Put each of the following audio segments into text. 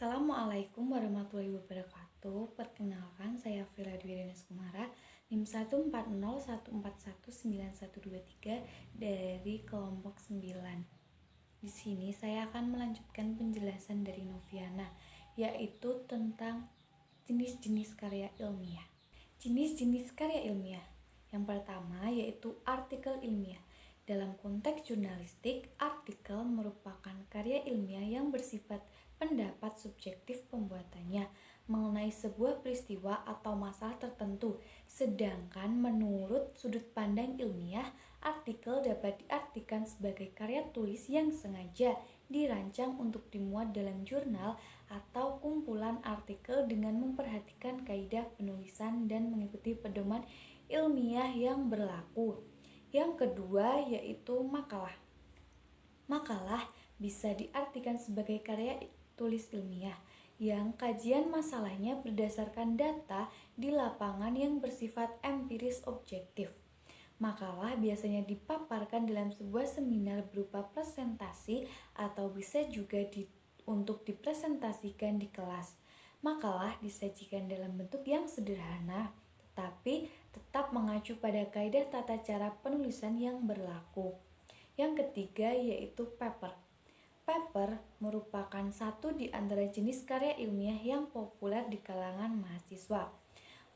Assalamualaikum warahmatullahi wabarakatuh. Perkenalkan, saya Vira Dwi Denes Kumara, NIM 14014191123 dari kelompok 9. Di sini saya akan melanjutkan penjelasan dari Noviana, yaitu tentang jenis-jenis karya ilmiah. Jenis-jenis karya ilmiah. Yang pertama yaitu artikel ilmiah. Dalam konteks jurnalistik, artikel merupakan karya ilmiah yang bersifat pendapat subjektif pembuatannya mengenai sebuah peristiwa atau masalah tertentu. Sedangkan menurut sudut pandang ilmiah, artikel dapat diartikan sebagai karya tulis yang sengaja dirancang untuk dimuat dalam jurnal atau kumpulan artikel dengan memperhatikan kaidah penulisan dan mengikuti pedoman ilmiah yang berlaku. Yang kedua yaitu makalah. Makalah bisa diartikan sebagai karya tulis ilmiah yang kajian masalahnya berdasarkan data di lapangan yang bersifat empiris objektif. Makalah biasanya dipaparkan dalam sebuah seminar berupa presentasi atau bisa juga untuk dipresentasikan di kelas. Makalah disajikan dalam bentuk yang sederhana, tetapi tetap mengacu pada kaidah tata cara penulisan yang berlaku. Yang ketiga yaitu paper. Paper merupakan satu di antara jenis karya ilmiah yang populer di kalangan mahasiswa.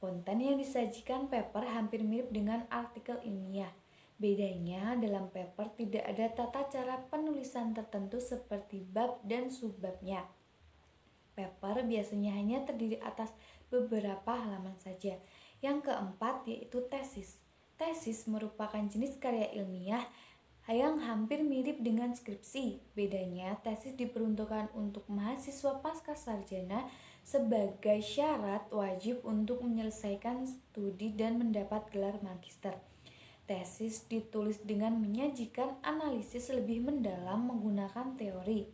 Konten yang disajikan paper hampir mirip dengan artikel ilmiah. Bedanya dalam paper tidak ada tata cara penulisan tertentu seperti bab dan subbabnya. Paper biasanya hanya terdiri atas beberapa halaman saja. Yang keempat yaitu tesis. Tesis merupakan jenis karya ilmiah yang hampir mirip dengan skripsi. Bedanya, tesis diperuntukkan untuk mahasiswa pasca sarjana sebagai syarat wajib untuk menyelesaikan studi dan mendapat gelar magister. Tesis ditulis dengan menyajikan analisis lebih mendalam menggunakan teori.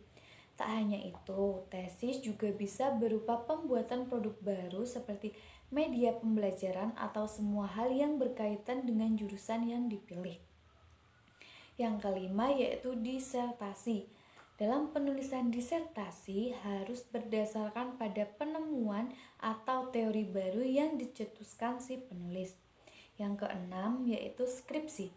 Tak hanya itu, tesis juga bisa berupa pembuatan produk baru seperti media pembelajaran atau semua hal yang berkaitan dengan jurusan yang dipilih. Yang kelima yaitu disertasi. Dalam penulisan disertasi harus berdasarkan pada penemuan atau teori baru yang dicetuskan si penulis. Yang keenam yaitu skripsi.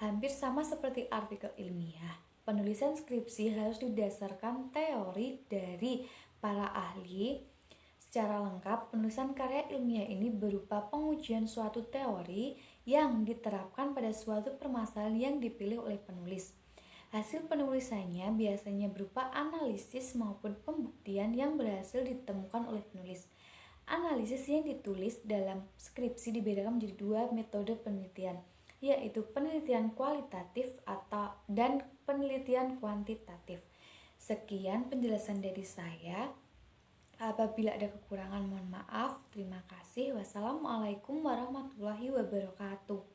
Hampir sama seperti artikel ilmiah, penulisan skripsi harus didasarkan teori dari para ahli. Secara lengkap, penulisan karya ilmiah ini berupa pengujian suatu teori yang diterapkan pada suatu permasalahan yang dipilih oleh penulis. Hasil penulisannya biasanya berupa analisis maupun pembuktian yang berhasil ditemukan oleh penulis. Analisis yang ditulis dalam skripsi dibedakan menjadi dua metode penelitian, yaitu penelitian kualitatif dan penelitian kuantitatif. Sekian penjelasan dari saya. Apabila ada kekurangan mohon maaf. Terima kasih. Wassalamualaikum warahmatullahi wabarakatuh.